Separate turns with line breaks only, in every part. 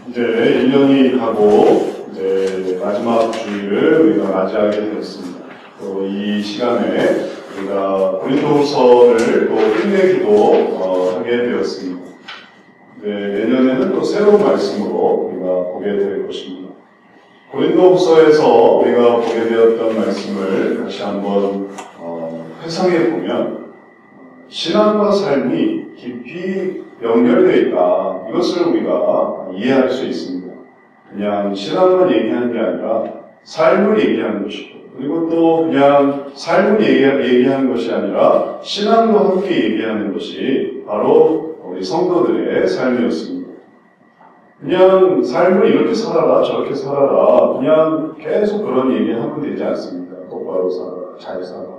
이제 1년이 가고 이제 마지막 주일을 우리가 맞이하게 되었습니다. 또 이 시간에 우리가 고린도후서를 또 끝내기도 하게 되었습니다. 내년에는 또 새로운 말씀으로 우리가 보게 될 것입니다. 고린도후서에서 우리가 보게 되었던 말씀을 다시 한번 회상해 보면 신앙과 삶이 깊이 연결되어 있다. 이것을 우리가 이해할 수 있습니다. 그냥 신앙만 얘기하는 게 아니라 삶을 얘기하는 것이고, 그리고 또 그냥 삶을 얘기하는 것이 아니라 신앙도 함께 얘기하는 것이 바로 우리 성도들의 삶이었습니다. 그냥 삶을 이렇게 살아라, 저렇게 살아라, 그냥 계속 그런 얘기하면 되지 않습니다. 똑바로 살아라, 잘 살아라,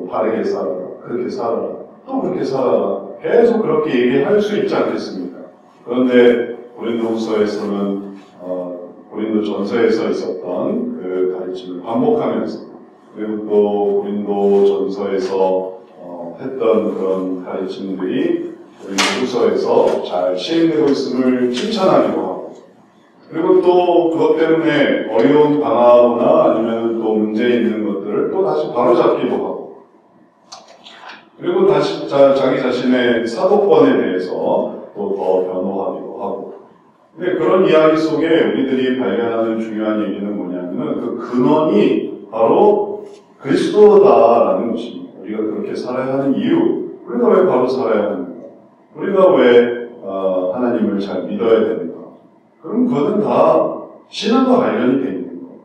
바르게 살아라, 그렇게 살아라, 또 그렇게 살아라. 계속 그렇게 얘기할 수 있지 않겠습니까? 그런데 고린도후서에서는 고린도전서에서 있었던 그 가르침을 반복하면서, 그리고 또 고린도전서에서 했던 그런 가르침들이 고린도후서에서 잘 시행되고 있음을 칭찬하기도 하고, 그리고 또 그것 때문에 어려운 방황이나 아니면 또 문제 있는 것들을 또 다시 바로잡기도 하고, 그리고 다시 자기 자신의 사도권에 대해서 또 더 변호하기도 하고. 근데 그런 이야기 속에 우리들이 발견하는 중요한 얘기는 뭐냐면 그 근원이 바로 그리스도다라는 것입니다. 우리가 그렇게 살아야 하는 이유, 우리가 왜 바로 살아야 합니까? 우리가 왜 하나님을 잘 믿어야 됩니까? 그럼 그거는 다 신앙과 관련이 되어 있는 거예요.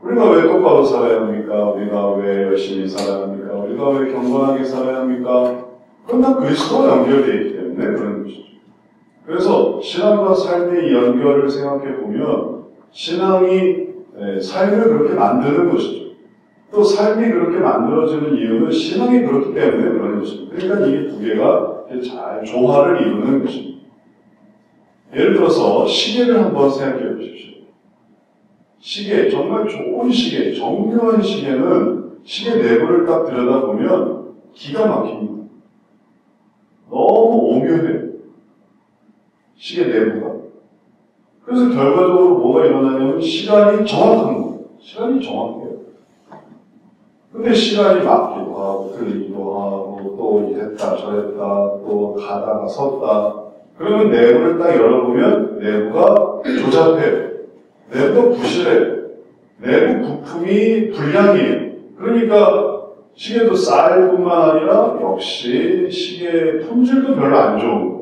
우리가 왜 똑바로 살아야 합니까? 우리가 왜 열심히 살아야 합니까? 우리가 왜 경건하게 살아야 합니까? 그건 다 그리스도와 연결되어 있기 때문에 그런 것이죠. 그래서 신앙과 삶의 연결을 생각해 보면 신앙이 삶을 그렇게 만드는 것이죠. 또 삶이 그렇게 만들어지는 이유는 신앙이 그렇기 때문에 그런 것입니다. 그러니까 이 두 개가 잘 조화를 이루는 것입니다. 예를 들어서 시계를 한번 생각해 보십시오. 시계, 정말 좋은 시계, 정교한 시계는 시계 내부를 딱 들여다보면 기가 막힙니다. 너무 오묘해요. 시계 내부가. 그래서 결과적으로 뭐가 일어나냐면 시간이 정확한 거예요. 시간이 정확해요. 근데 시간이 맞기도 하고 틀리기도 하고 또 이랬다 저랬다 또 가다가 섰다. 그러면 내부를 딱 열어보면 내부가 조잡해요. 내부가 부실해요. 내부 부품이 불량이에요. 그러니까 시계도 쌀 뿐만 아니라 역시 시계 품질도 별로 안 좋은 거예요.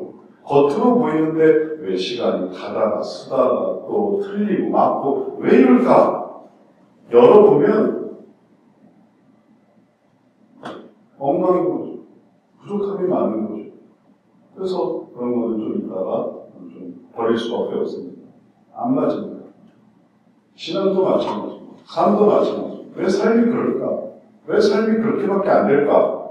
겉으로 보이는데 왜 시간이 가다가 쓰다가 또 틀리고 맞고 왜 이럴까? 열어보면 엉망인 거죠. 부족함이 많은 거죠. 그래서 그런 거는 좀 이따가 좀 버릴 수밖에 없습니다. 안 맞습니다. 신앙도 마찬가지고 삶도 마찬가지고 왜 삶이 그럴까? 왜 삶이 그렇게밖에 안 될까?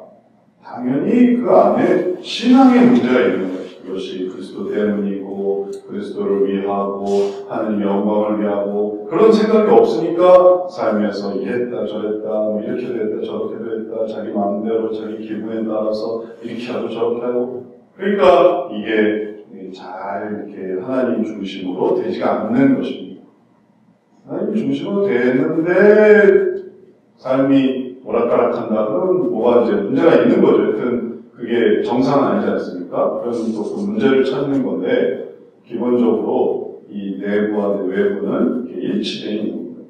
당연히 그 안에 신앙의 문제가 있는 거예요. 그것이 그리스도 때문이고 그리스도를 위하고 하나님의 영광을 위하고 그런 생각이 없으니까 삶에서 이랬다 저랬다 뭐 이렇게 됐다 저렇게 됐다 자기 마음대로 자기 기분에 따라서 이렇게 하고 저렇게 하고 그러니까 이게 잘 이렇게 하나님 중심으로 되지가 않는 것입니다. 하나님 중심으로 되는데 삶이 오락가락한다 그러면 뭐가 이제 문제가 있는 거죠. 하여튼 그게 정상 아니지 않습니까? 그래서 또 그 문제를 찾는 건데 기본적으로 이 내부와 외부는 일치되어 있는 겁니다.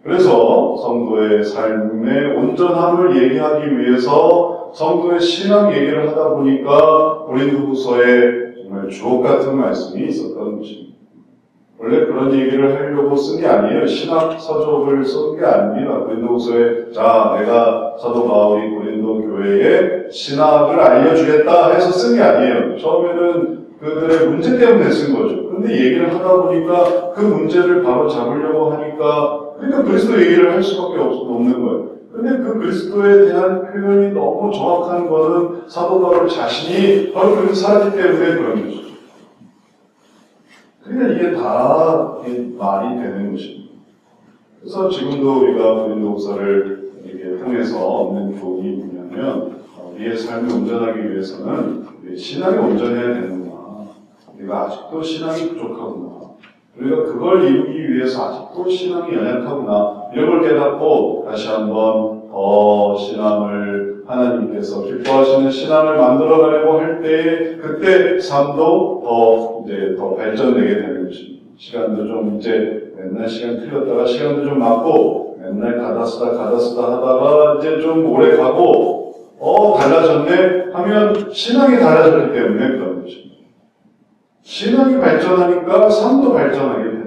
그래서 성도의 삶의 온전함을 얘기하기 위해서 성도의 신앙 얘기를 하다 보니까 고린도후서에 정말 주옥 같은 말씀이 있었던 것입니다. 원래 그런 얘기를 하려고 쓴 게 아니에요. 신학 서적을 쓴 게 아닙니다. 고린도후서에 자 내가 사도 바울이 고린도 교회에 신학을 알려주겠다 해서 쓴 게 아니에요. 처음에는 그들의 문제 때문에 쓴 거죠. 근데 얘기를 하다 보니까 그 문제를 바로 잡으려고 하니까 그러니까 그리스도 얘기를 할 수밖에 없는 거예요. 근데 그 그리스도에 대한 표현이 너무 정확한 거는 사도 바울 자신이 바로 그렇게 살았기 때문에 그런 것이죠. 그러니까 이게 다 말이 되는 것입니다. 그래서 지금도 우리가 고린도후서를 이렇게 통해서 얻는 교훈이 뭐냐면 우리의 삶이 온전하기 위해서는 우리의 신앙이 온전해야 되는구나. 우리가 아직도 신앙이 부족하구나. 우리가 그걸 이루기 위해서 아직도 신앙이 연약하구나. 이런 걸 깨닫고 다시 한번 더 신앙을 하나님께서 기뻐하시는 신앙을 만들어가려고 할 때에 그때 삶도 더 발전되게 되는 것입니다. 시간도 좀 이제 맨날 시간 틀렸다가 시간도 좀 맞고 맨날 가다 쓰다 하다가 이제 좀 오래 가고 달라졌네 하면 신앙이 달라졌기 때문에 그런 것입니다. 신앙이 발전하니까 삶도 발전하게 됩니다.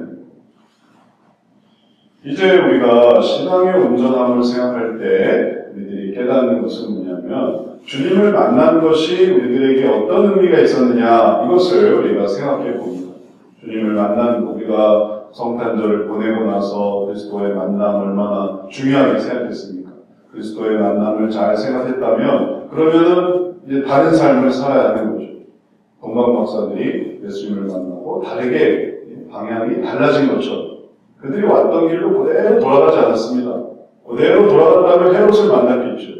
이제 우리가 신앙의 온전함을 생각할 때 우리들이 깨닫는 것은 뭐냐면 주님을 만난 것이 우리들에게 어떤 의미가 있었느냐 이것을 우리가 생각해 봅니다. 주님을 만난 우리가 성탄절을 보내고 나서 그리스도의 만남 얼마나 중요하게 생각했습니까? 그리스도의 만남을 잘 생각했다면 그러면은 이제 다른 삶을 살아야 하는 거죠. 동방 박사들이 예수님을 만나고 다르게 방향이 달라진 것처럼 그들이 왔던 길로 그대로 돌아가지 않았습니다. 그대로 돌아갔다면 헤롯을 만났겠죠.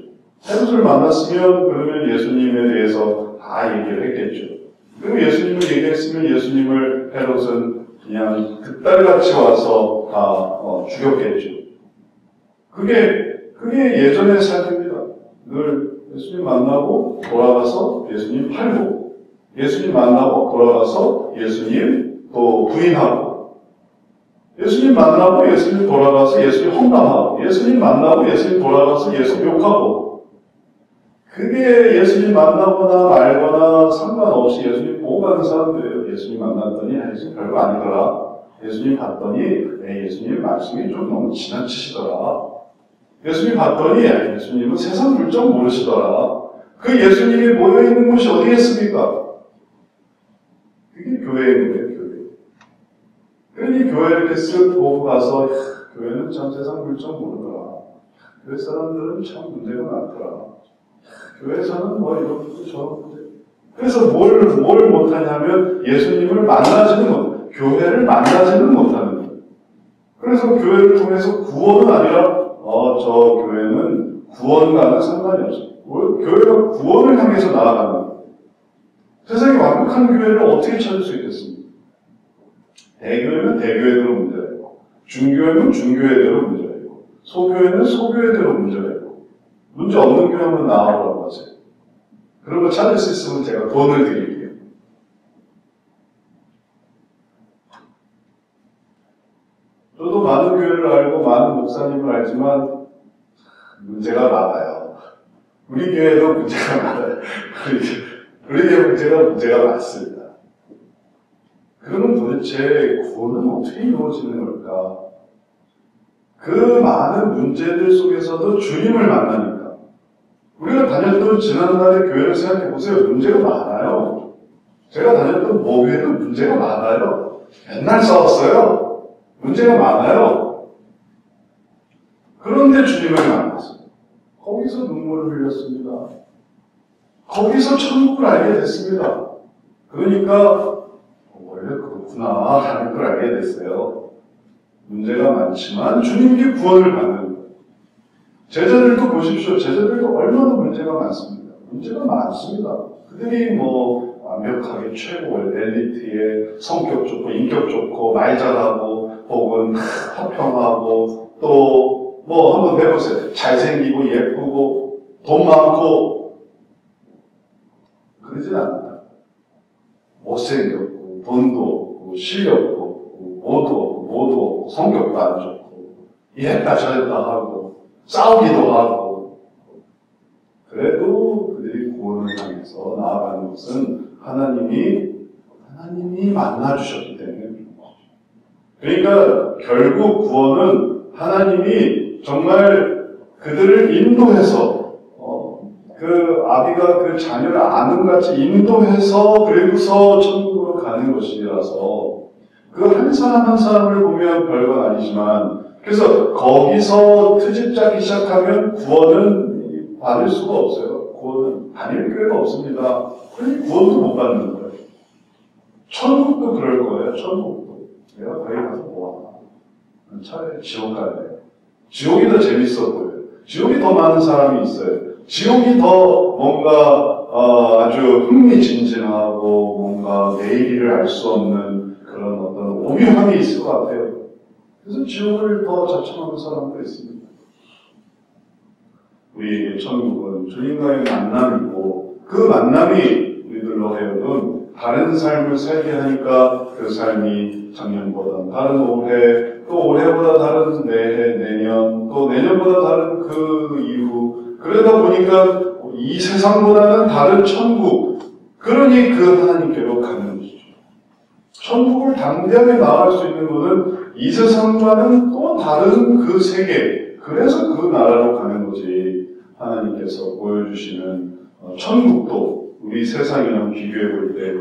헤롯을 만났으면 그러면 예수님에 대해서 다 얘기를 했겠죠. 그리고 예수님을 얘기했으면 예수님을 헤롯은 그냥 그딸같이 와서 다 죽였겠죠. 그게 예전의 삶입니다. 늘 예수님 만나고 돌아가서 예수님 팔고 예수님 만나고 돌아가서 예수님 또 부인하고 예수님 만나고 예수님 돌아가서 예수님 험담하고 예수님 만나고 예수님 돌아가서 예수님 욕하고 그게 예수님 만나거나 말거나 상관없이 예수님 보고 가는 사람들이에요. 예수님 만났더니 예수님 별거 아니더라. 예수님 봤더니 예수님 말씀이 좀 너무 지나치시더라. 예수님 봤더니 예수님은 세상 물정 모르시더라. 그 예수님이 모여있는 곳이 어디겠습니까? 그게 교회인 거예요. 그러니 교회를 이렇게 쓱 보고 가서 교회는 참 세상 물정 모르더라. 교회 사람들은 참 문제가 많더라. 교회에서는 뭐 이런 것도 저런 문제. 그래서 뭘 못하냐면 예수님을 만나지는 못, 교회를 만나지는 못하는 거예요. 그래서 교회를 통해서 구원은 아니라 저 교회는 구원과는 상관이 없어요. 교회가 구원을 향해서 나아가는 거예요. 세상에 완벽한 교회를 어떻게 찾을 수 있겠습니까? 대교회는 대교회대로 문제가 있고 중교회는 중교회대로 문제가 있고 소교회는 소교회대로 문제가 있고 문제 없는 교회 한번 나와보라고 하세요. 그런 거 찾을 수 있으면 제가 돈을 드릴게요. 저도 많은 교회를 알고 많은 목사님을 알지만 문제가 많아요. 우리 교회도 문제가 많아요. 우리 교회 문제가 많습니다. 그러면 도대체 구원은 어떻게 이루어지는 걸까? 그 많은 문제들 속에서도 주님을 만나니까 우리가 다녔던 지난날의 교회를 생각해 보세요. 문제가 많아요. 제가 다녔던 모교회도 문제가 많아요. 맨날 싸웠어요. 문제가 많아요. 그런데 주님을 만났어요. 거기서 눈물을 흘렸습니다. 거기서 천국을 알게 됐습니다. 그러니까 원래 그렇구나 하는 걸 알게 됐어요. 문제가 많지만 주님께 구원을 받는 거예요. 제자들도 보십시오. 제자들도 얼마나 문제가 많습니다. 문제가 많습니다. 그들이 완벽하게 최고 엘리트의 성격 좋고 인격 좋고 말 잘하고 혹은 화평하고 또 한번 해보세요. 잘생기고 예쁘고 돈 많고 그러진 않는다. 못생겼고 돈도 없고 실력도 없고 모두 없고 성격도 안 좋고 이랬다 저랬다 하고 싸우기도 하고 그래도 그들이 구원을 향해서 나아가는 것은 하나님이 만나주셨기 때문에 그러니까 결국 구원은 하나님이 정말 그들을 인도해서 그 아비가 그 자녀를 아는같이 인도해서 그리고서 천국으로 가는 것이라서 그 한 사람 한 사람을 보면 별건 아니지만 그래서 거기서 트집 짜기 시작하면 구원은 받을 수가 없어요. 구원은 다닐 교회가 없습니다. 그러니 구원도 못 받는 거예요. 천국도 그럴 거예요. 천국도. 내가 거기 가서 뭐 하나. 차라리 지옥 갈래요. 지옥이 더 재밌어 보여요. 지옥이 더 많은 사람이 있어요. 지옥이 더 뭔가 아주 흥미진진하고 뭔가 내일을 알 수 없는 그런 어떤 오묘함이 있을 것 같아요. 그래서 지옥을 더 자청하는 사람도 있습니다. 우리에게 천국은 주님과의 만남이고 그 만남이 우리들로 하여금 다른 삶을 살게 하니까 그 삶이 작년보다 다른 올해, 또 올해보다 다른 내해, 내년, 또 내년보다 다른 그 이후, 그러다 보니까 이 세상보다는 다른 천국, 그러니 그 하나님께로 가는 것이죠. 천국을 당대하게 나아갈 수 있는 것은 이 세상과는 또 다른 그 세계, 그래서 그 나라로 가는 거지. 하나님께서 보여주시는 천국도 우리 세상이랑 비교해 볼 때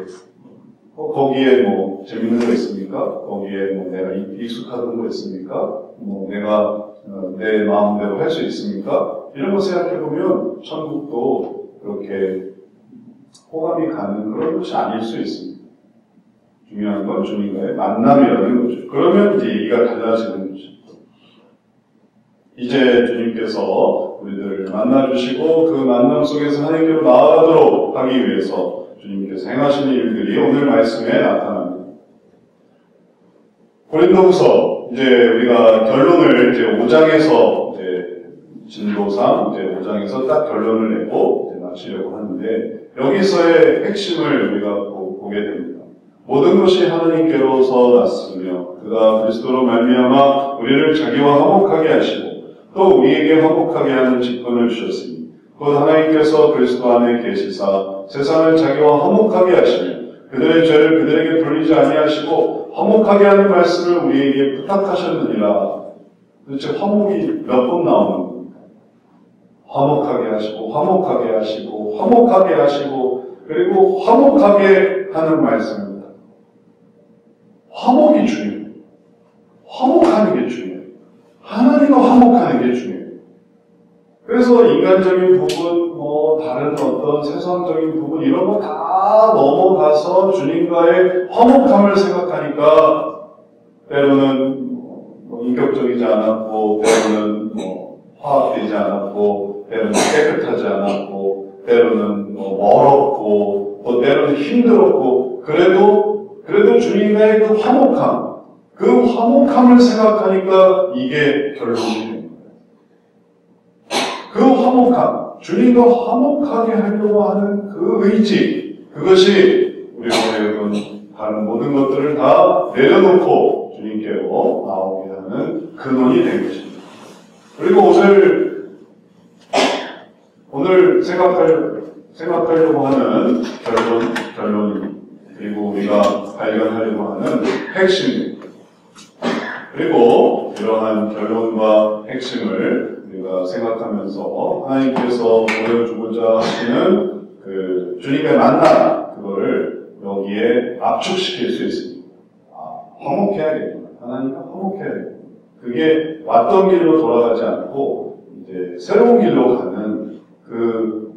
거기에 뭐 재밌는 거 있습니까? 거기에 뭐 내가 익숙하던 거 있습니까? 뭐 내가 내 마음대로 할 수 있습니까? 이런 거 생각해 보면 천국도 그렇게 호감이 가는 그런 것이 아닐 수 있습니다. 중요한 건 주님과의 만남이라는 거죠. 그러면 이제 얘기가 달라지는 거죠. 이제 주님께서 우리들을 만나주시고 그 만남 속에서 하나님께로 나아가도록 하기 위해서 주님께서 행하시는 일들이 오늘 말씀에 나타납니다. 고린도후서 이제 우리가 결론을 이제 5장에서 이제 진도상 이제 5장에서 딱 결론을 내고 이제 마치려고 하는데 여기서의 핵심을 우리가 보게 됩니다. 모든 것이 하나님께로서 났으며 그가 그리스도로 말미암아 우리를 자기와 화목하게 하시고 또 우리에게 화목하게 하는 직분을 주셨으니 곧 하나님께서 그리스도 안에 계시사 세상을 자기와 화목하게 하시며 그들의 죄를 그들에게 돌리지 아니하시고 화목하게 하는 말씀을 우리에게 부탁하셨느니라. 도대체 화목이 몇 번 나오는 겁니까? 화목하게 하시고 화목하게 하시고 화목하게 하시고 그리고 화목하게 하는 말씀입니다. 화목이 중요해요. 화목하는 게 중요해요. 하나님과 화목하는 게 중요해요. 그래서 인간적인 부분, 뭐 다른 어떤 세상적인 부분 이런 거 다 넘어가서 주님과의 화목함을 생각하니까 때로는 뭐 인격적이지 않았고 때로는 뭐 화합되지 않았고 때로는 깨끗하지 않았고 때로는 뭐 멀었고 또 때로는 힘들었고 그래도 주님과의 그 화목함, 그 화목함을 생각하니까 이게 결론이 됩니다. 그 화목함, 주님과 화목하게 하려고 하는 그 의지, 그것이 우리가 하여금 다른 모든 것들을 다 내려놓고 주님께로 나오게 하는 근원이 된 것입니다. 그리고 오늘 생각하려고 하는 결론, 그리고 우리가 발견하려고 하는 핵심입니다. 그리고 이러한 결론과 핵심을 우리가 생각하면서 하나님께서 보여주고자 하시는 그 주님의 만남, 그거를 여기에 압축시킬 수 있습니다. 화목해야겠구나. 하나님과 화목해야겠구나. 그게 왔던 길로 돌아가지 않고 이제 새로운 길로 가는 그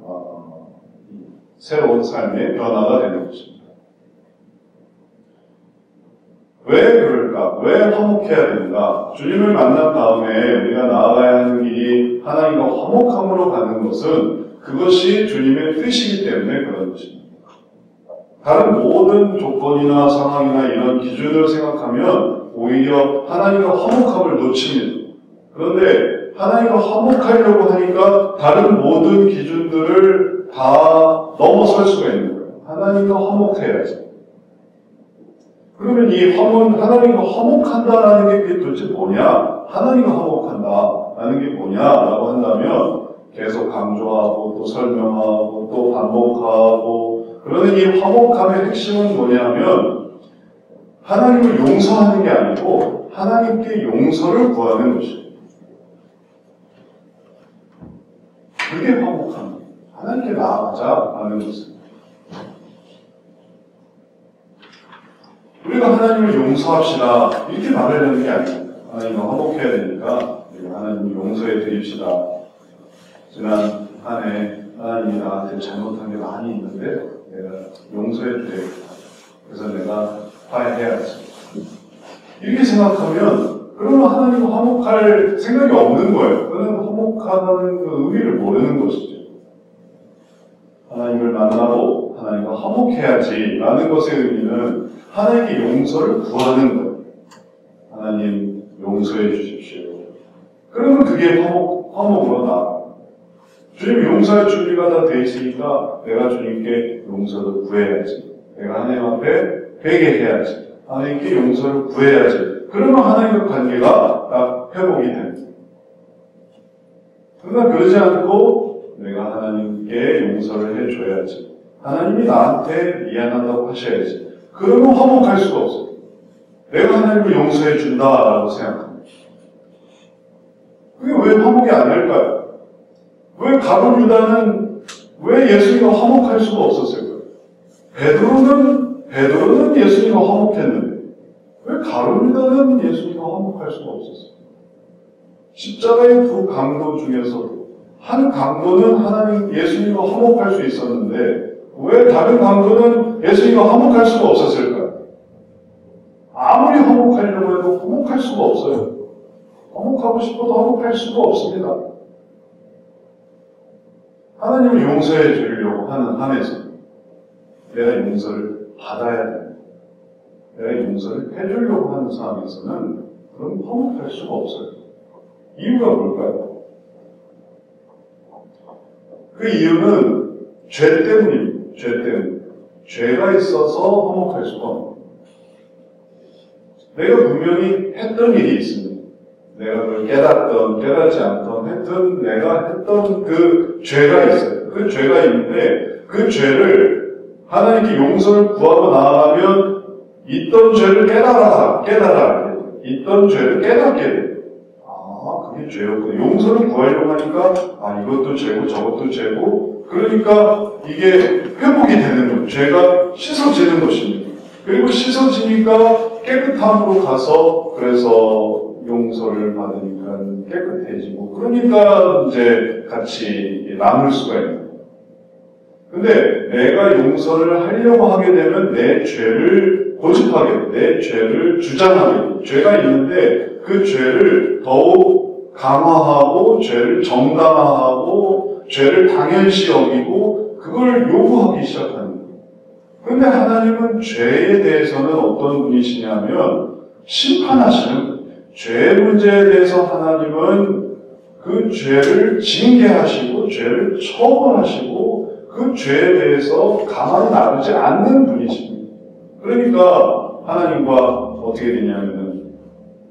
새로운 삶의 변화가 되는 것입니다. 왜 그럴까? 왜 화목해야 되는가? 주님을 만난 다음에 우리가 나아가야 하는 길이 하나님과 화목함으로 가는 것은 그것이 주님의 뜻이기 때문에 그런 것입니다. 다른 모든 조건이나 상황이나 이런 기준을 생각하면 오히려 하나님과 화목함을 놓칩니다. 그런데 하나님과 화목하려고 하니까 다른 모든 기준들을 다 넘어설 수가 있는 거예요. 하나님과 화목해야지. 그러면 이 하나님과 화목한다라는 게 도대체 뭐냐? 하나님과 화목한다라는 게 뭐냐라고 한다면 계속 강조하고 또 설명하고 또 반복하고 그러는 이 화목함의 핵심은 뭐냐면 하나님을 용서하는 게 아니고 하나님께 용서를 구하는 것입니다. 그게 화목함입니다. 하나님께 나아가자 하는 것입니다. 우리가 하나님을 용서합시다 이렇게 말하려는 게 아닙니다. 하나님과 화목해야 되니까 하나님을 용서해 드립시다. 지난 한 해 하나님이 나한테 잘못한 게 많이 있는데 내가 용서해 드려야겠다. 그래서 내가 화해해야지. 이렇게 생각하면 그러면 하나님과 화목할 생각이 없는 거예요. 그는 화목하다는 그 의미를 모르는 것이죠. 하나님을 만나고 하나님과 화목해야지 라는 것의 의미는 하나님께 용서를 구하는 거예요. 하나님 용서해 주십시오. 그러면 그게 화목으로 나아가요. 주님 용서할 준비가 다 돼 있으니까 내가 주님께 용서를 구해야지. 내가 하나님 앞에 회개해야지. 하나님께 용서를 구해야지. 그러면 하나님과 관계가 딱 회복이 됩니다. 그러나 그러지 않고 내가 하나님께 용서를 해줘야지. 하나님이 나한테 미안하다고 하셔야지. 그러면 화목할 수가 없어요. 내가 하나님을 용서해 준다라고 생각합니다. 그게 왜 화목이 안 될까요? 왜 가룟 유다는 왜 예수님과 화목할 수가 없었을까요? 베드로는 예수님과 화목했는데 왜 가룟 유다는 예수님과 화목할 수가 없었어요? 십자가의 두 강도 중에서도 한 강도는 하나님 예수님과 화목할 수 있었는데 왜 다른 강도는 예수님과 화목할 수가 없었을까요? 아무리 화목하려고 해도 화목할 수가 없어요. 화목하고 싶어도 화목할 수가 없습니다. 하나님을 용서해 주려고 하는 한에서 내가 용서를 받아야 됩니다. 내가 용서를 해주려고 하는 상황에서는 그럼 화목할 수가 없어요. 이유가 뭘까요? 그 이유는 죄 때문입니다. 죄 때문에. 죄가 있어서 화목할 수가 없습니다. 내가 분명히 했던 일이 있습니다. 내가 그걸 깨닫지 않던, 하여튼 내가 했던 그 죄가 있어요. 그 죄가 있는데 그 죄를 하나님께 용서를 구하고 나아가면 있던 죄를 깨달아야 돼요. 있던 죄를 깨닫게 돼요. 아, 그게 죄였구나. 용서를 구하려고 하니까 아, 이것도 죄고 저것도 죄고 그러니까 이게 회복이 되는 거예요. 죄가 씻어지는 것입니다. 그리고 씻어지니까 깨끗함으로 가서 그래서 용서를 받으니까 깨끗해지고 그러니까 이제 같이 남을 수가 있는 거예요. 근데 내가 용서를 하려고 하게 되면 내 죄를 고집하게 돼요. 내 죄를 주장하게 돼요. 죄가 있는데 그 죄를 더욱 강화하고 죄를 정당화하고 죄를 당연시 여기고 그걸 요구하기 시작하는 거예요. 그런데 하나님은 죄에 대해서는 어떤 분이시냐면 심판하시는 거예요. 죄의 문제에 대해서 하나님은 그 죄를 징계하시고 죄를 처벌하시고 그 죄에 대해서 가만히 놔두지 않는 분이십니다. 그러니까 하나님과 어떻게 되냐면은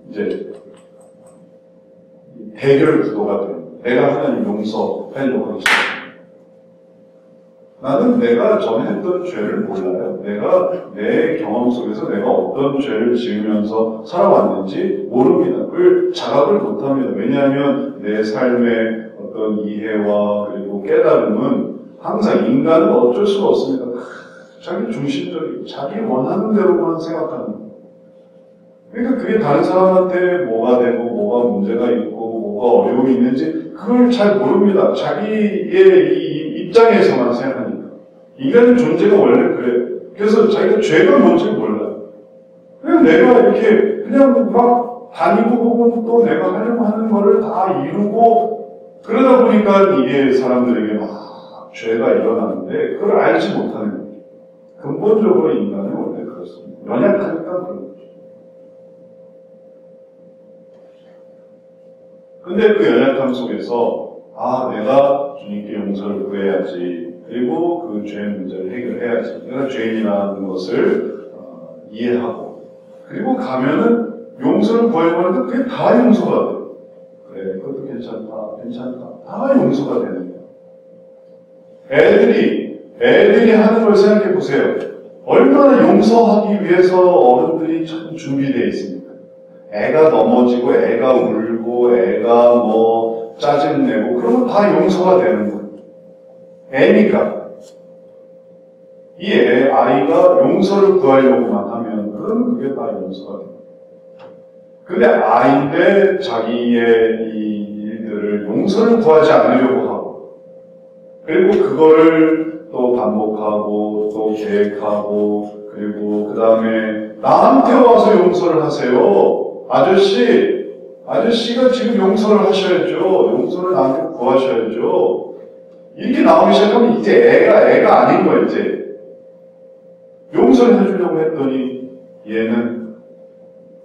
이제 대결 구도가 됩니다. 내가 하나님 용서하려고 하기 시작합니다. 나는 내가 전에 했던 죄를 몰라요. 내가 내 경험 속에서 내가 어떤 죄를 지으면서 살아왔는지 모릅니다. 그걸 자각을 못합니다. 왜냐하면 내 삶의 어떤 이해와 그리고 깨달음은 항상 인간은 어쩔 수가 없습니다. 자기 중심적이고 자기 원하는 대로만 생각하는 거예요. 그러니까 그게 다른 사람한테 뭐가 되고 뭐가 문제가 있고 뭐가 어려움이 있는지 그걸 잘 모릅니다. 자기의 이 입장에서만 생각하니까. 인간의 존재가 원래 그래요. 그래서 자기가 죄가 뭔지 몰라요. 그냥 내가 이렇게 그냥 막 다니고 혹은 또 내가 하려고 하는 거를 다 이루고 그러다 보니까 이게 사람들에게 막 죄가 일어나는데 그걸 알지 못하는 거예요. 근본적으로 인간은 원래 그렇습니다. 연약하니까 그런 거죠. 근데 그 연약함 속에서 내가 주님께 용서를 구해야지. 그리고 그 죄의 문제를 해결해야지. 내가 죄인이라는 것을 이해하고 그리고 가면은 용서를 구하려고 하는데 그게 다 용서가 돼요. 그래, 그것도 괜찮다. 다 용서가 되는 거예요. 애들이 하는 걸 생각해 보세요. 얼마나 용서하기 위해서 어른들이 참 준비되어 있습니까? 애가 넘어지고, 애가 울고, 애가 뭐 짜증내고, 그러면 다 용서가 되는 거예요. 애니까. 이 아이가 용서를 구하려고만 하면, 그러면 그게 다 용서가 돼요. 근데 아이인데 자기의 이 일들을 용서를 구하지 않으려고 하고, 그리고 그거를 또 반복하고, 또 계획하고, 그리고 그 다음에 나한테 와서 용서를 하세요. 아저씨가 지금 용서를 하셔야죠. 용서를 나한테 구하셔야죠. 이렇게 나오기 시작하면 이제 애가 아닌 거야, 이제. 용서를 해주려고 했더니 얘는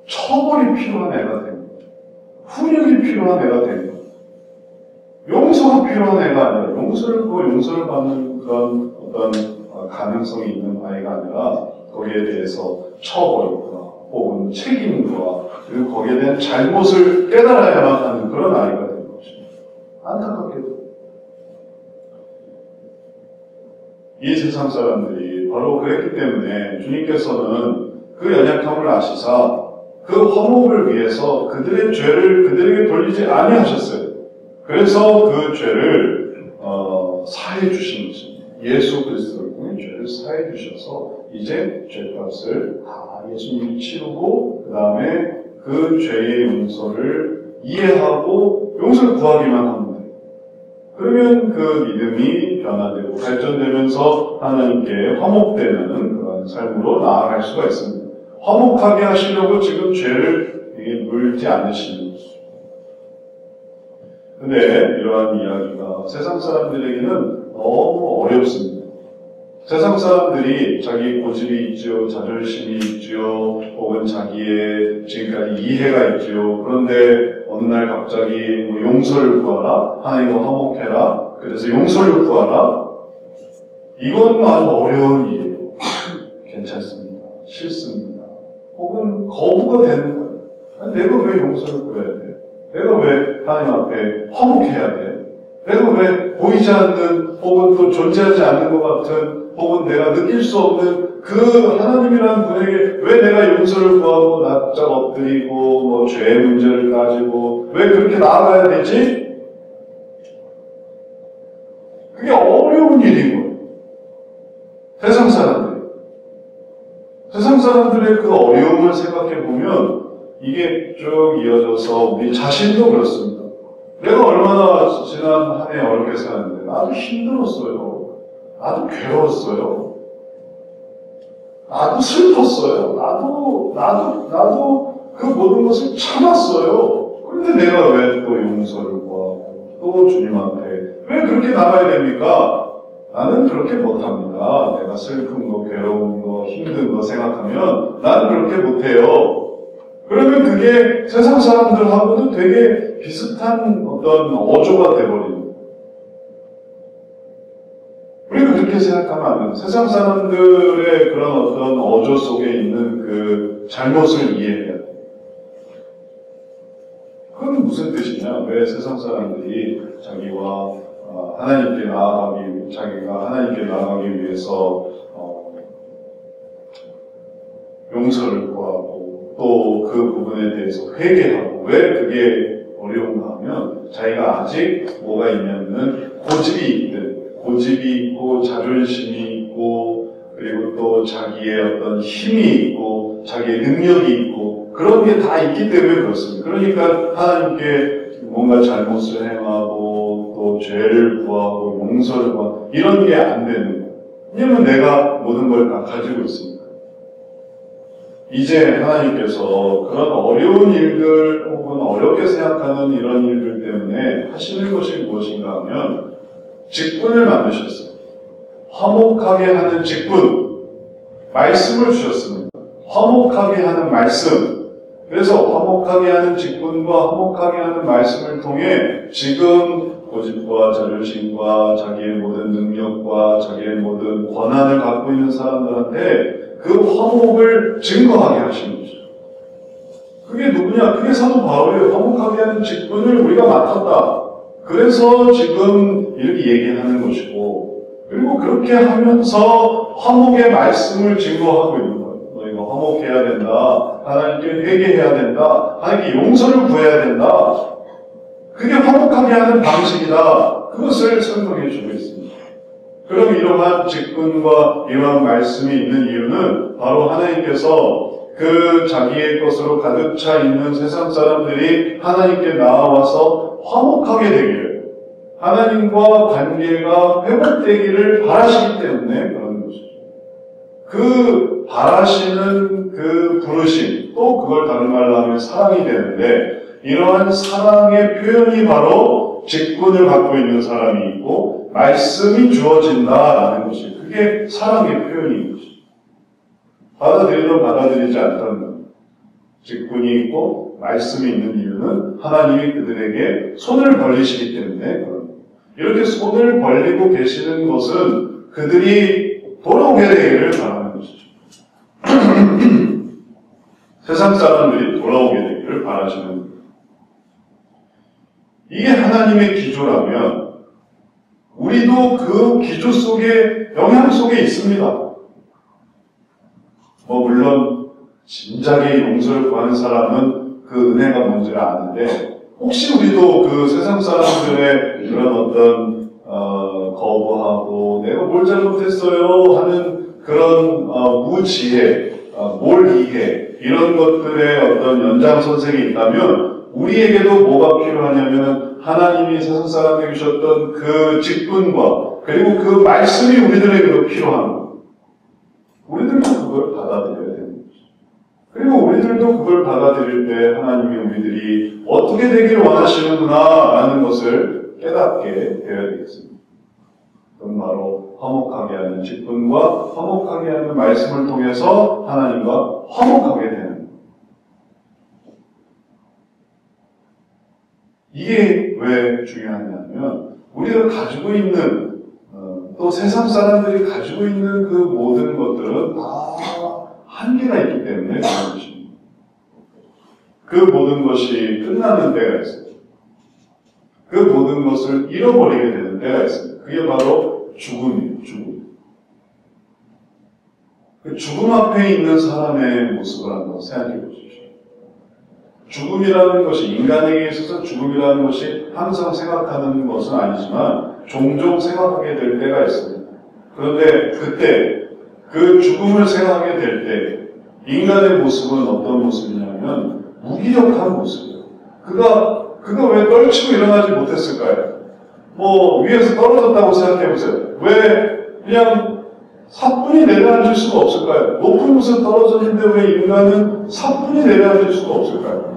처벌이 필요한 애가 된 거야. 훈육이 필요한 애가 된 거야. 용서가 필요한 애가 아니라 용서를 받는 그런 어떤 가능성이 있는 아이가 아니라 거기에 대해서 처벌과 혹은 책임과 그리고 거기에 대한 잘못을 깨달아야만 하는 그런 아이가 된 것입니다. 안타깝게도 이 세상 사람들이 바로 그랬기 때문에 주님께서는 그 연약함을 아시사 그 화목을 위해서 그들의 죄를 그들에게 돌리지 아니하셨어요. 그래서 그 죄를 사해 주신 것입니다. 예수 그리스도를 통해 죄를 사해 주셔서 이제 죄값을 다 예수님이 치르고 그 다음에 그 죄의 용서를 이해하고 용서를 구하기만 합니다. 그러면 그 믿음이 변화되고 발전되면서 하나님께 화목되는 그런 삶으로 나아갈 수가 있습니다. 화목하게 하시려고 지금 죄를 물지 않으시는 것입니다. 근데 이러한 이야기가 세상 사람들에게는 너무 어렵습니다. 세상 사람들이 자기 고집이 있지요, 자존심이 있지요, 혹은 자기의 지금까지 이해가 있지요. 그런데 어느 날 갑자기 용서를 구하라, 하나님과 화목해라, 그래서 용서를 구하라. 이건 아주 어려운 일이에요. 괜찮습니다. 싫습니다. 혹은 거부가 되는 거예요. 내가 왜 용서를 구해야 돼? 내가 왜 하나님 앞에 화목해야 돼? 내가 왜 보이지 않는 혹은 또 존재하지 않는 것 같은 혹은 내가 느낄 수 없는 그 하나님이라는 분에게 왜 내가 용서를 구하고 납작 엎드리고 뭐 죄의 문제를 따지고 왜 그렇게 나아가야 되지? 그게 어려운 일이고 세상 사람들의 그 어려움을 생각해 보면 이게 쭉 이어져서 우리 자신도 그렇습니다. 내가 얼마나 지난 한 해 어렵게 사는데 나도 힘들었어요. 나도 괴로웠어요. 나도 슬펐어요. 나도 그 모든 것을 참았어요. 그런데 내가 왜 또 용서를 구하고 또 주님 앞에 왜 그렇게 나가야 됩니까? 나는 그렇게 못합니다. 내가 슬픈 거, 괴로운 거, 힘든 거 생각하면 나는 그렇게 못해요. 그러면 그게 세상 사람들하고도 되게 비슷한 어떤 어조가 돼버리는 거예요. 우리가 그렇게 생각하면 안 돼요. 세상 사람들의 그런 어떤 어조 속에 있는 그 잘못을 이해해야 돼요. 그건 무슨 뜻이냐? 왜 세상 사람들이 자기가 하나님께 나아가기 위해서 용서를 구하고 또 그 부분에 대해서 회개하고 왜 그게 어려운가 하면 자기가 아직 뭐가 있냐면은 고집이 있고 자존심이 있고 그리고 또 자기의 어떤 힘이 있고 자기의 능력이 있고 그런 게 다 있기 때문에 그렇습니다. 그러니까 하나님께 뭔가 잘못을 행하고 또 죄를 구하고 용서를 구하고 이런 게 안 되는 거예요. 왜냐면 내가 모든 걸 다 가지고 있습니다. 이제 하나님께서 그런 어려운 일들 혹은 어렵게 생각하는 이런 일들 때문에 하시는 것이 무엇인가 하면 직분을 만드셨어요. 화목하게 하는 직분, 말씀을 주셨습니다. 화목하게 하는 말씀. 그래서 화목하게 하는 직분과 화목하게 하는 말씀을 통해 지금 고집과 자존심과 자기의 모든 능력과 자기의 모든 권한을 갖고 있는 사람들한테 그 화목을 증거하게 하시는 거죠. 그게 누구냐? 그게 사도 바울이에요. 화목하게 하는 직분을 우리가 맡았다. 그래서 지금 이렇게 얘기하는 것이고 그리고 그렇게 하면서 화목의 말씀을 증거하고 있는 거예요. 너희가 화목해야 된다. 하나님께 회개해야 된다. 하나님께 용서를 구해야 된다. 그게 화목하게 하는 방식이다. 그것을 설명해 주고 있습니다. 그럼 이러한 직분과 이러한 말씀이 있는 이유는 바로 하나님께서 그 자기의 것으로 가득 차 있는 세상 사람들이 하나님께 나와서 화목하게 되기를, 하나님과 관계가 회복되기를 바라시기 때문에 그런 것이죠. 그 바라시는 그 부르심, 또 그걸 다른 말로 하면 사랑이 되는데, 이러한 사랑의 표현이 바로 직분을 갖고 있는 사람이 있고, 말씀이 주어진다라는 것이 그게 사랑의 표현인 것이죠. 받아들이든 받아들이지 않던 직분이 있고 말씀이 있는 이유는 하나님이 그들에게 손을 벌리시기 때문에 이렇게 손을 벌리고 계시는 것은 그들이 돌아오게 되기를 바라는 것이죠. 세상 사람들이 돌아오게 되기를 바라시는 거예요. 이게 하나님의 기조라면 우리도 그 기조 속에 영향 속에 있습니다. 물론 진작에 용서를 구하는 사람은 그 은혜가 뭔지를 아는데 혹시 우리도 그 세상 사람들의 그런 어떤 거부하고 내가 뭘 잘못했어요 하는 그런 무지혜, 몰이해 이런 것들의 어떤 연장선생이 있다면 우리에게도 뭐가 필요하냐면 하나님이 세상 사람에게 주셨던 그 직분과 그리고 그 말씀이 우리들에게도 필요한 거예요. 우리들도 그걸 받아들여야 되는 거죠. 그리고 우리들도 그걸 받아들일 때 하나님이 우리들이 어떻게 되기를 원하시는구나라는 것을 깨닫게 되어야 되겠습니다. 그건 바로 화목하게 하는 직분과 화목하게 하는 말씀을 통해서 하나님과 화목하게 되는 거예요. 이게 왜 중요하냐면 우리가 가지고 있는 또 세상 사람들이 가지고 있는 그 모든 것들은 다 한계가 있기 때문에 그런 것입니다. 그 모든 것이 끝나는 때가 있어요. 그 모든 것을 잃어버리게 되는 때가 있습니다. 그게 바로 죽음이에요. 죽음. 그 죽음 앞에 있는 사람의 모습을 한번 생각해 보십시오. 죽음이라는 것이 인간에게 있어서 죽음이라는 것이 항상 생각하는 것은 아니지만 종종 생각하게 될 때가 있습니다. 그런데 그때 그 죽음을 생각하게 될 때 인간의 모습은 어떤 모습이냐면 무기력한 모습이에요. 그가 왜 떨치고 일어나지 못했을까요? 위에서 떨어졌다고 생각해보세요. 왜 그냥 사뿐히 내려앉을 수가 없을까요? 높은 곳에 떨어졌는데 왜 인간은 사뿐히 내려앉을 수가 없을까요?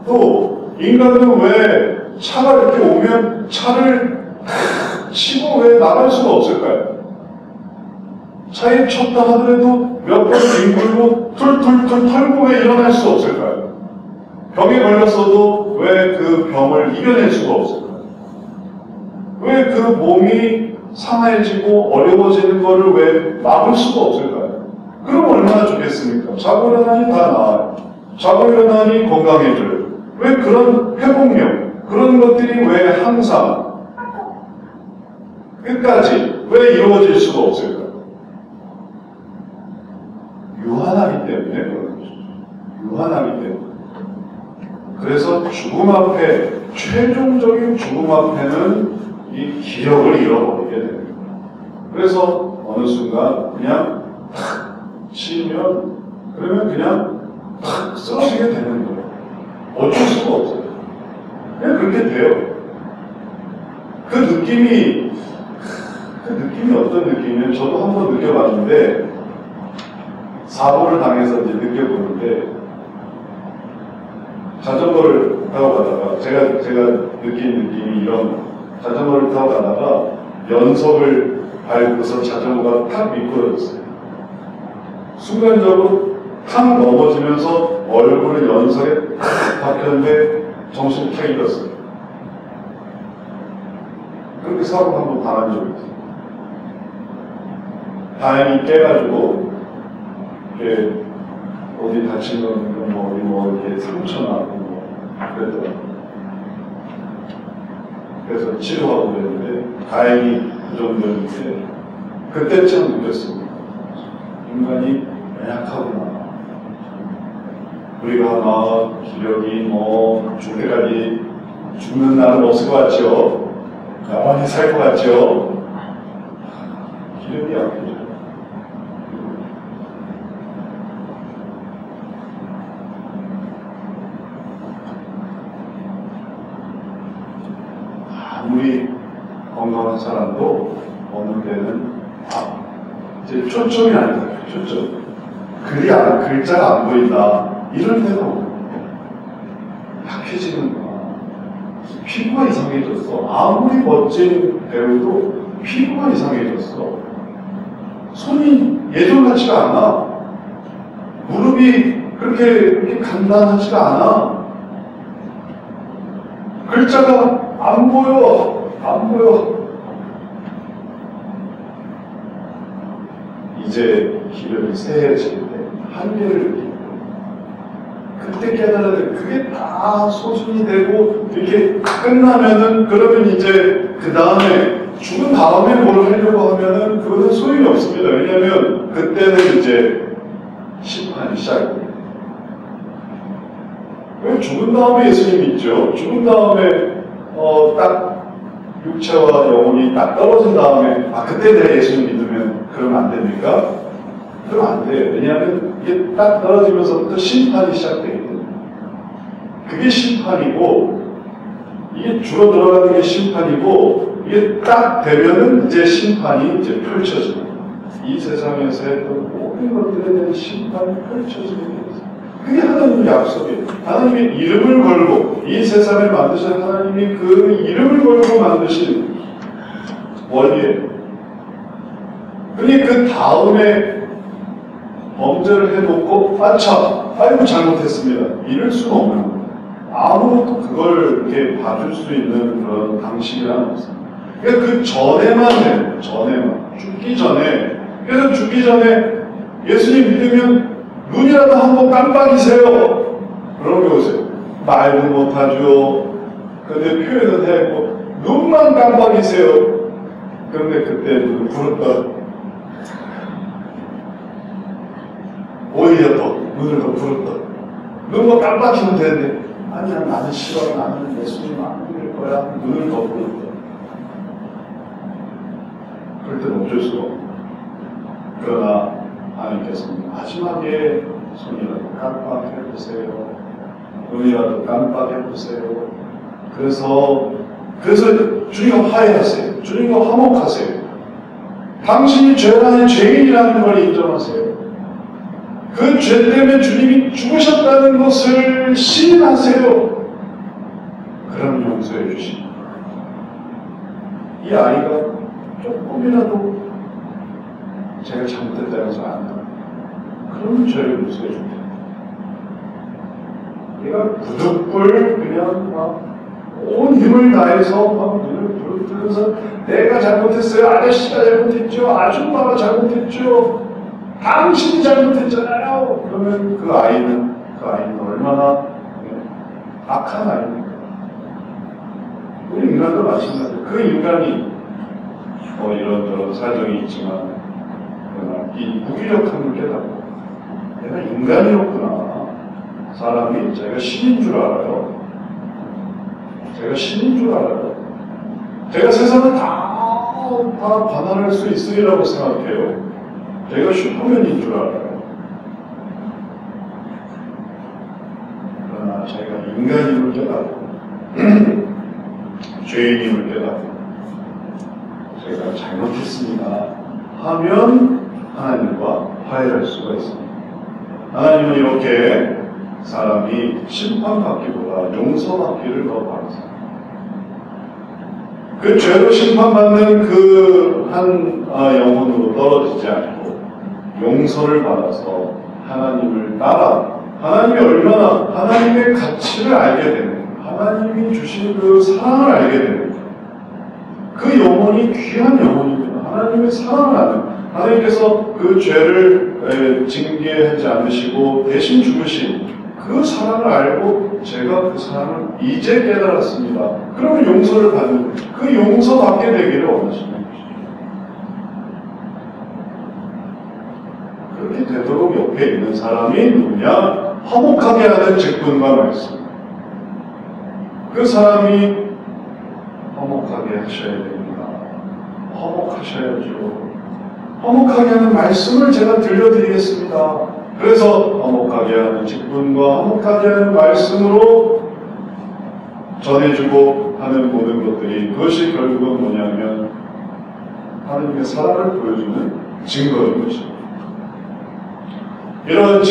또 인간은 왜 차가 이렇게 오면 차를 치고 왜 나갈 수가 없을까요? 차에 쳤다 하더라도 몇 번 뒹굴고 툴툴툴 털고 왜 일어날 수 없을까요? 병에 걸렸어도 왜 그 병을 이겨낼 수가 없을까요? 왜 그 몸이 상해지고 어려워지는 것을 왜 막을 수가 없을까요? 그럼 얼마나 좋겠습니까? 자고 일어나니 다 나아요. 자고 일어나니 건강해져요. 왜 그런 회복력, 그런 것들이 왜 항상 끝까지 왜 이루어질 수가 없을까요? 유한하기 때문에 그런 것이죠. 유한하기 때문에. 그래서 죽음 앞에, 최종적인 죽음 앞에는 이 기력을 잃어버리게 됩니다. 그래서 어느 순간 그냥 탁 치면, 그러면 그냥 탁 쓰러지게 되는 거예요. 어쩔 수가 없어요. 그냥 그렇게 돼요. 그 느낌이 어떤 느낌이냐면 저도 한번 느껴봤는데 사고를 당해서 이제 느껴보는데 자전거를 타고 가다가 제가 느낀 느낌이 이런 자전거를 타고 가다가 연석을 밟고서 자전거가 탁 미끄러졌어요. 순간적으로 탁 넘어지면서 얼굴을 연석에 탁 박혔는데 정신이 탁 잃었어요. 그렇게 사고 한번 당한 적이 있어요. 다행히 깨가지고 이렇게 어디 다친 건 이렇게 상처 나고 그랬더라고요. 그래서 치료하고 그랬는데 다행히 그 정도였는데 그때 참 느꼈습니다. 인간이 연약하구나. 우리가 막 기력이 죽을 때까지 죽는 날은 없을 것 같죠? 영원히 살 것 같죠? 기력이 약해져. 아무리 건강한 사람도 어느 때는 이제 초점이 아니다. 초점. 글자가 안 보인다. 이럴 때가 오고 약해지는 거야. 피부가 이상해졌어. 아무리 멋진 배우도 피부가 이상해졌어. 손이 예전 같지가 않아. 무릎이 그렇게 간단하지가 않아. 글자가 안 보여. 안 보여. 이제 기름이 새해질 때 한계를 느끼고 그때 깨달아야 돼. 그게 다 소진이 되고 이렇게 끝나면은 그러면 이제 그 다음에 죽은 다음에 뭘 하려고 하면은 그거는 소용이 없습니다. 왜냐하면 그때는 이제 심판이 시작입니다. 왜 죽은 다음에 예수님 있죠? 죽은 다음에 딱 육체와 영혼이 딱 떨어진 다음에 그때 내가 예수님 믿으면 그러면 안 됩니까? 그러면 안 돼요. 왜냐하면 이게 딱 떨어지면서부터 심판이 시작되거든요. 그게 심판이고 이게 죽어 들어가는 게 심판이고 이게 딱 되면은 이제 심판이 이제 펼쳐집니다. 이 세상에서 했던 모든 것들에 대한 심판이 펼쳐지게 되었어요. 그게 하나님의 약속이에요. 하나님의 이름을 걸고 이 세상을 만드신 하나님이 그 이름을 걸고 만드신 원리예요. 그러니 그 다음에 범죄를 해놓고 아이고 잘못했습니다. 이럴 수는 없는 거예요. 아무것도 그걸 이렇게 봐줄 수 있는 그런 방식이란 없습니다. 그러니까 그 전에만 해요. 전에만. 죽기 전에. 그래서 죽기 전에 예수님 믿으면 눈이라도 한번 깜빡이세요. 그런 게 오세요. 말도 못하죠. 근데 표현은 해고 눈만 깜빡이세요. 그런데 그때 눈을 부릅다. 오히려 더 눈을 더 부릅다. 눈만 깜빡이면 되는데 아니야 나는 싫어. 나는 예수님 안 믿을 거야. 눈을 더 부릅다. 그럴 때는 어쩔 수가 없고 그러나 하나님께서는 마지막에 손이라도 깜빡해보세요. 눈이라도 깜빡해보세요. 그래서 주님과 화해하세요. 주님과 화목하세요. 당신이 죄라는 죄인이라는 걸 인정하세요. 그 죄 때문에 주님이 죽으셨다는 것을 시인하세요. 그럼 용서해 주십니다. 이 아이가 조금이라도 제가 잘못했다고 해서 안다. 그러면 저를 용서해 줍니다. 얘가 부득불 그냥 막 온 힘을 다해서 막 눈을 부르면서 내가 잘못했어요. 아저씨가 잘못했죠. 아줌마가 잘못했죠. 당신이 잘못했잖아요. 그러면 그 아이는 얼마나 악한 아이입니까? 우리 인간도 마찬가지예요. 그 인간이 이런저런 사정이 있지만 이 무기력함을 깨닫고 내가 인간이었구나. 사람이 제가 신인 줄 알아요. 제가 신인 줄 알아요. 제가 세상을 다 관할할 수 있으리라고 생각해요. 제가 슈퍼맨인 줄 알아요. 그러나 제가 인간임을 깨닫고 죄인임을 깨닫고 제가 잘못했습니다 하면 하나님과 화해할 수가 있습니다. 하나님은 이렇게 사람이 심판받기보다 용서받기를 더 바라세요. 그 죄로 심판받는 그 한 영혼으로 떨어지지 않고 용서를 받아서 하나님을 따라 하나님이 얼마나 하나님의 가치를 알게 되는 하나님이 주신 그 사랑을 알게 되는 그 영혼이 귀한 영혼입니다. 하나님의 사랑을 아는 하나님께서 그 죄를 징계하지 않으시고 대신 죽으신 그 사랑을 알고 제가 그 사랑을 이제 깨달았습니다. 그러면 용서를 받는 그 용서받게 되기를 원하십니다. 그렇게 되도록 옆에 있는 사람이 누구냐? 화목하게 하는 직분과 말씀. 그 사람이 화목하게 하셔야 됩니다. 화목하셔야죠. 화목하게 하는 말씀을 제가 들려드리겠습니다. 그래서 화목하게 하는 직분과 화목하게 하는 말씀으로 전해주고 하는 모든 것들이 그것이 결국은 뭐냐면 하나님의 사랑을 보여주는 증거인 것입니다. 이러한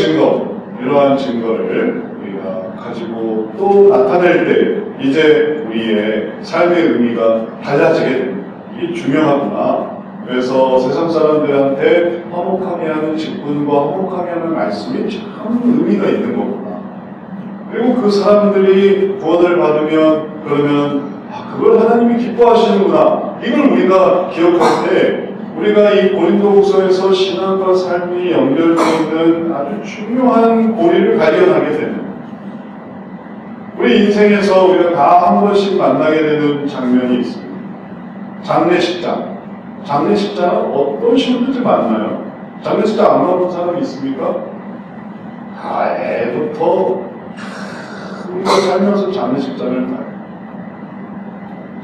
증거를 우리가 가지고 또 나타낼 때 이제 우리의 삶의 의미가 달라지게 됩니다. 이게 중요하구나. 그래서 세상 사람들한테 화목하게 하는 직분과 화목하게 하는 말씀이 참 의미가 있는 거구나. 그리고 그 사람들이 구원을 받으면 그러면 그걸 하나님이 기뻐하시는구나. 이걸 우리가 기억할 때 우리가 이 고린도후서에서 신앙과 삶이 연결되어 있는 아주 중요한 고리를 발견하게 됩니다. 우리 인생에서 우리가 다 한 번씩 만나게 되는 장면이 있습니다. 장례식장. 장례식장은 어떤 식으로든지 만나요. 장례식장 안 가본 사람 있습니까? 다 애부터 우리가 살면서 장례식장을 가요.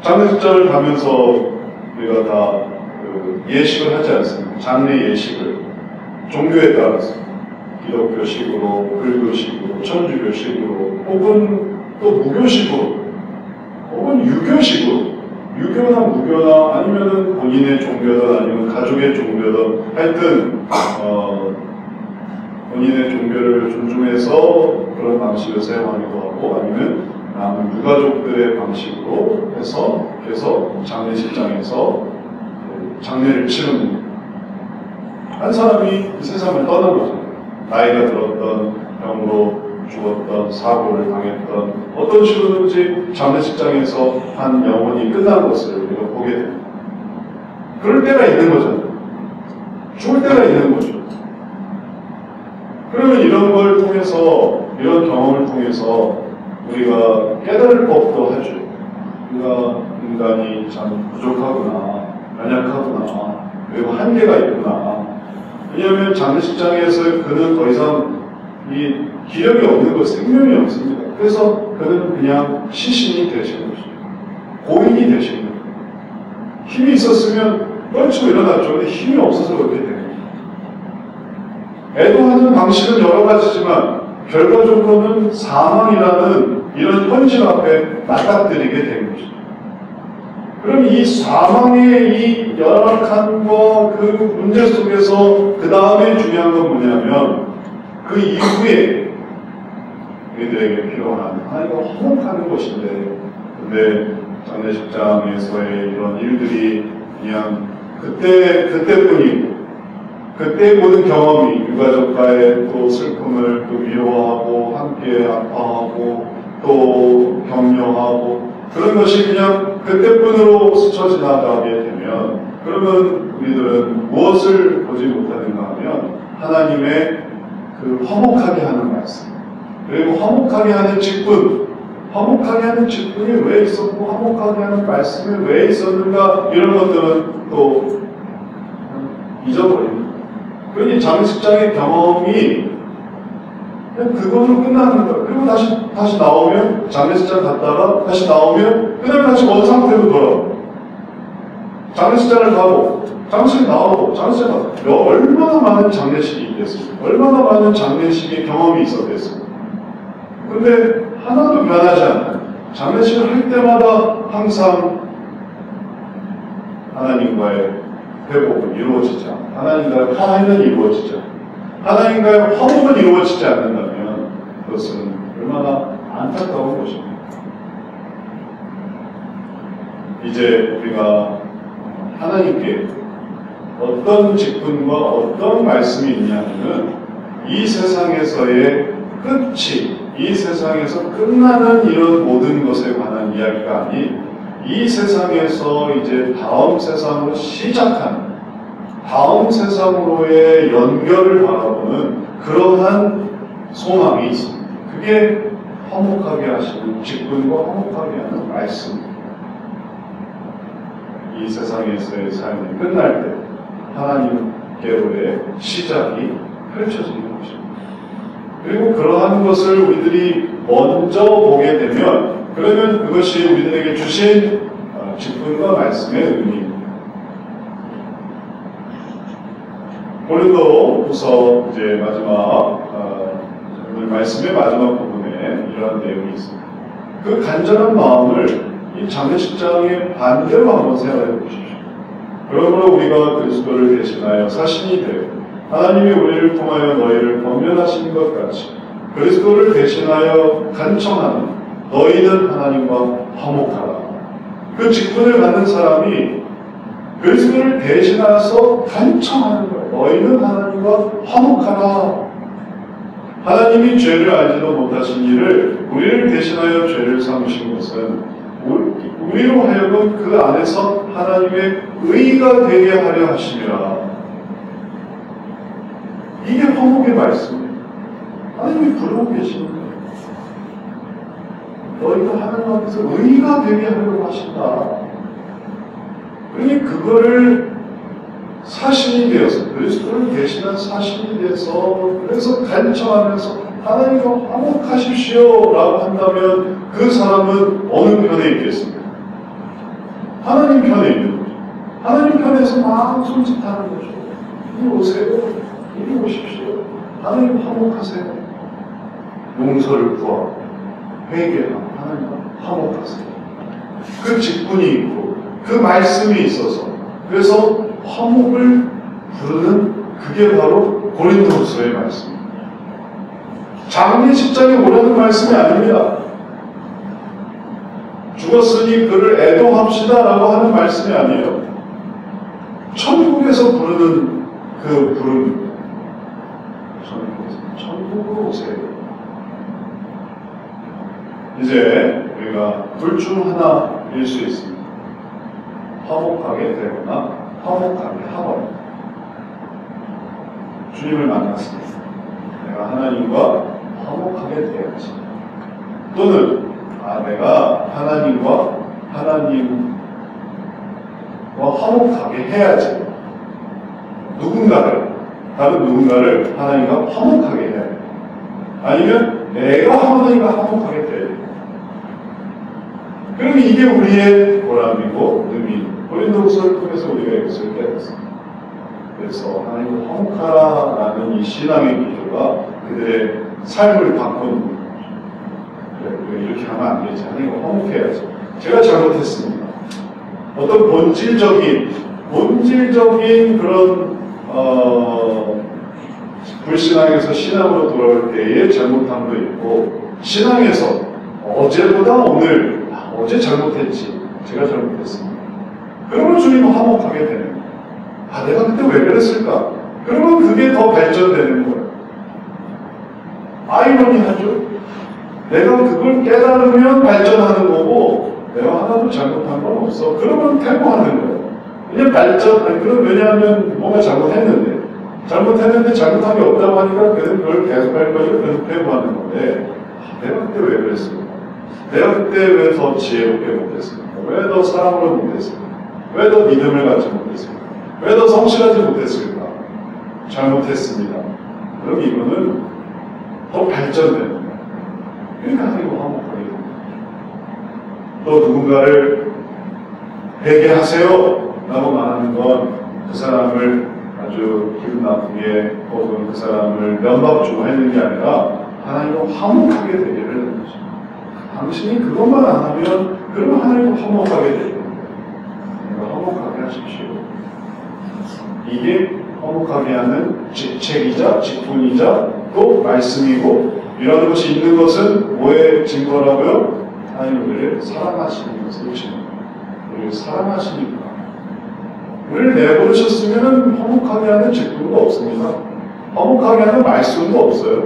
장례식장을 가면서 우리가 다 예식을 하지 않습니까? 장례 예식을 종교에 따라서 기독교식으로, 불교식으로, 천주교식으로, 혹은 또 무교식으로, 혹은 유교식으로, 유교나 무교나 아니면은 본인의 종교든 아니면 가족의 종교든 하여튼 본인의 종교를 존중해서 그런 방식을 사용하기도 하고 아니면 남은 유가족들의 방식으로 해서 계속 장례식장에서 장례를 치르는 한 사람이 이 세상을 떠난 거죠. 나이가 들었던, 병으로 죽었던, 사고를 당했던 어떤 식으로든지 장례식장에서 한 영혼이 끝난 것을 우리가 보게 됩니다. 그럴 때가 있는 거잖아요. 죽을 때가 있는 거죠. 그러면 이런 걸 통해서, 이런 경험을 통해서 우리가 깨달을 법도 하죠. 우리가 인간이 참 부족하구나, 연약하구나, 그리고 한계가 있구나. 왜냐하면 장례식장에서 그는 더 이상 이 기력이 없는 것, 생명이 없습니다. 그래서 그는 그냥 시신이 되시는 것이죠. 고인이 되시는 거예요. 힘이 있었으면 떨치고 일어났죠. 근데 힘이 없어서 그렇게 됩니다. 애도하는 방식은 여러 가지지만 결과적으로는 사망이라는 이런 현실 앞에 맞닥뜨리게 된 것이죠. 그럼 이 사망의 이 열악함과 그 문제 속에서 그 다음에 중요한 건 뭐냐면 그 이후에 우리들에게 필요한 하나님과 화목하는 것인데 근데 장례식장에서의 이런 일들이 그냥 그때뿐이고 그때 모든 경험이 유가족과의 또 슬픔을 또 위로하고 함께 아파하고 또 격려하고 그런 것이 그냥 그때뿐으로 스쳐 지나가게 되면 그러면 우리들은 무엇을 보지 못하는가 하면 하나님의 그 화목하게 하는 말씀 그리고 화목하게 하는 직분 화목하게 하는 직분이 왜 있었고 화목하게 하는 말씀이 왜 있었는가 이런 것들은 또 잊어버립니다. 그러니 장례식장의 경험이 그냥 그걸로 끝나는 거예요. 그리고 다시 나오면 장례식장 갔다가 다시 나오면 그날 다시 원 상태로 돌아오고 장례식장을 가고 장례식 나오고 장례식 가고 얼마나 많은 장례식이 있겠습니까? 얼마나 많은 장례식의 경험이 있었겠습니까? 근데 하나도 변하지 않아요. 장례식을 할 때마다 항상 하나님과의 회복은 이루어지지 않고 하나님과의 화해는 이루어지지 않고 하나님과의 화목은 이루어지지 않는다면 그것은 얼마나 안타까운 것입니다. 이제 우리가 하나님께 어떤 직분과 어떤 말씀이 있냐면 이 세상에서의 끝이 이 세상에서 끝나는 이런 모든 것에 관한 이야기가 아닌 이 세상에서 이제 다음 세상으로 시작한 다음 세상으로의 연결을 바라보는 그러한 소망이 있습니다. 그게 화목하게 하시는 직분과 화목하게 하는 말씀. 이 세상에서의 삶이 끝날 때 하나님께로의 시작이 펼쳐지는 것입니다. 그리고 그러한 것을 우리들이 먼저 보게 되면 그러면 그것이 우리들에게 주신 직분과 말씀의 의미입니다. 고린도후서 이제 마지막 오늘 말씀의 마지막 부분에 이러한 내용이 있습니다. 그 간절한 마음을 이 장례식장의 반대로 한번 생각해 보십시오. 그러므로 우리가 그리스도를 대신하여 사신이 되어 하나님이 우리를 통하여 너희를 권면하신 것 같이 그리스도를 대신하여 간청하는 너희는 하나님과 화목하라. 그 직분을 받는 사람이 그리스도를 대신하여서 간청하는 거예요. 너희는 하나님과 화목하라. 하나님이 죄를 알지도 못하신 이를 우리를 대신하여 죄를 삼으신 것은 우리로 하여금 그 안에서 하나님의 의가 되게 하려 하심이라. 이게 화목의 말씀이에요. 하나님이 부르고 계시는 거예요. 너희가 하나님 앞에서 의가 되게 하려고 하신다. 그러니 그거를 사신이 되어서 그리스도를 대신한 사신이 돼서 그래서 간청하면서 하나님과 화목하십시오 라고 한다면 그 사람은 어느 편에 있겠습니까? 하나님 편에 있는 거죠. 하나님 편에서 막 손짓하는 거죠. 이리 오세요. 이리 오십시오. 하나님 화목하세요. 용서를 구하고 회개하고 하나님과 화목하세요. 그 직분이 있고 그 말씀이 있어서 그래서 화목을 부르는 그게 바로 고린도후서의 말씀입니다. 장례 식장에 오라는 말씀이 아닙니다. 죽었으니 그를 애도합시다 라고 하는 말씀이 아니에요. 천국에서 부르는 그 부름입니다. 천국으로 오세요. 이제 우리가 둘 중 하나일 수 있습니다. 화목하게 되거나 화목하게 하거나. 주님을 만났습니다. 내가 하나님과 화목하게 되었지. 또는 내가 하나님과 화목하게 해야지. 다른 누군가를 하나님과 화목하게 해야 돼. 아니면 내가 하나님과 화목하게 돼야 돼. 그럼 이게 우리의 보람이고 의미. 고린도후서를 통해서 우리가 이것을 깨닫습니다. 그래서 하나님과 화목하라는 이 신앙의 기조가 그들의 삶을 바꾸는 거죠. 그래, 이렇게 하면 안 되지. 하나님과 화목해야지. 제가 잘못했습니다. 어떤 본질적인 그런 불신앙에서 신앙으로 돌아올 때의 잘못함도 있고, 신앙에서 어제보다 오늘 어제 잘못했지. 제가 잘못했습니다. 그러면 주님은 화목하게 되는 거예요. 내가 그때 왜 그랬을까? 그러면 그게 더 발전되는 거예요. 아이러니하죠? 내가 그걸 깨달으면 발전하는 거고, 내가 하나도 잘못한 건 없어. 그러면 퇴보하는 거예요. 그냥 왜냐하면 뭔가 잘못했는데 잘못한 게 없다고 하니까 그걸 계속할 거니까 계속 퇴보하는 건데, 내가 그때 왜 그랬을까? 내가 그때 왜 더 지혜롭게 못했을까? 왜 더 사랑으로 못했을까? 왜 더 믿음을 갖지 못했을까? 왜 더 성실하지 못했을까? 잘못했습니다. 그럼 이거는 더 발전되는 거예요. 그러니까 하나님과 화목하게 됩니다. 또 누군가를 회개하세요 라고 말하는 건 그 사람을 아주 기분 나쁘게 혹은 그 사람을 면박 주고 하는 게 아니라 하나님과 화목하게 되게 하는 거죠. 당신이 그것만 안 하면 그러면 하나님과 화목하게 되죠. 화목하게 하십시오. 이게 화목하게 하는 직책이자 직분이자 또 말씀이고, 이런 것이 있는 것은 뭐의 증거라고요? 하나님 우리를 사랑하시는 것을 증거. 우리를 사랑하시니까. 우리를 내버리셨으면 화목하게 하는 직분도 없습니다. 화목하게 하는 말씀도 없어요.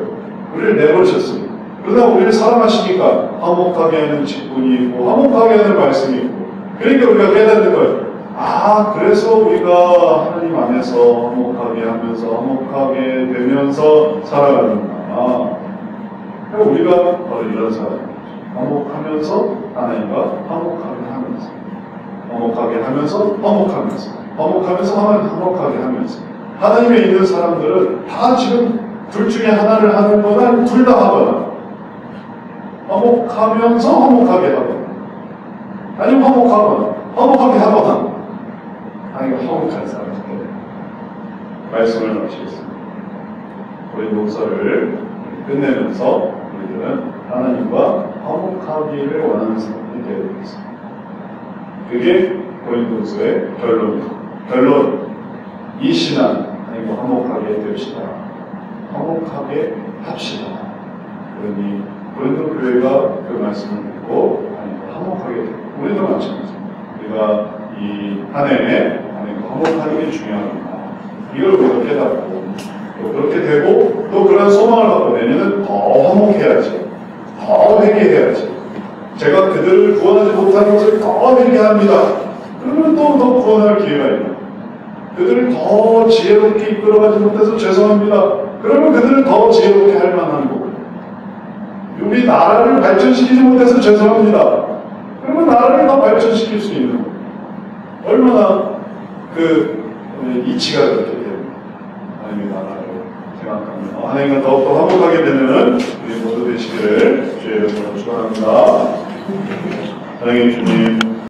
우리를 내버리셨습니다. 그러나 우리를 사랑하시니까 화목하게 하는 직분이 있고 화목하게 하는 말씀이 있고, 그러니까 우리가 깨닫는 거예요. 그래서 우리가 하나님 안에서 화목하게 하면서 화목하게 되면서 살아가는구나. 그러니까 우리가 바로 이런 사람입니다. 화목하면서 하나님과 화목하게 하면서, 화목하게 하면서 화목하면서, 화목하면서 하나님 화목하게 하면서. 하나님에 있는 사람들은 다 지금 둘 중에 하나를 하는 거나 둘 다 하거나, 화목하면서 화목하게 하거나, 아니면 화목하게 하거나. 하나님과 화목한 사람이 돼요. 말씀을 마치겠습니다. 고린도후서를 끝내면서 우리들은 하나님과 화목하기를 원하는 사람이 되어야 되겠습니다. 그게 고린도후서의 결론입니다. 결론, 이 신앙 하나님과 화목하게 됩시다. 화목하게 합시다. 그러니 고린도 교회가 그 말씀을 듣고 화목하게 되고 우리도 마찬가지입니다. 우리가 이 한 해에 화목하는 게 중요합니다. 이걸 우리가 깨닫고 또 그렇게 되고 또 그런 소망을 갖고 내년은 더 화목해야지, 더 회개해야지. 제가 그들을 구원하지 못한 것을 더 회개합니다. 그러면 또 구원할 기회가 있다. 그들을 더 지혜롭게 이끌어가지 못해서 죄송합니다. 그러면 그들을 더 지혜롭게 할 만한 거고, 우리 나라를 발전시키지 못해서 죄송합니다. 그러면 나라를 더 발전시킬 수 있는 거고, 얼마나 그 이치가 그렇게 됩니다. 하나님의 나라를 생각합니다. 하나님과 더욱더 화목하게 되는 우리 모두 되시기를 주의 이름으로 축원합니다. 사랑해 주님.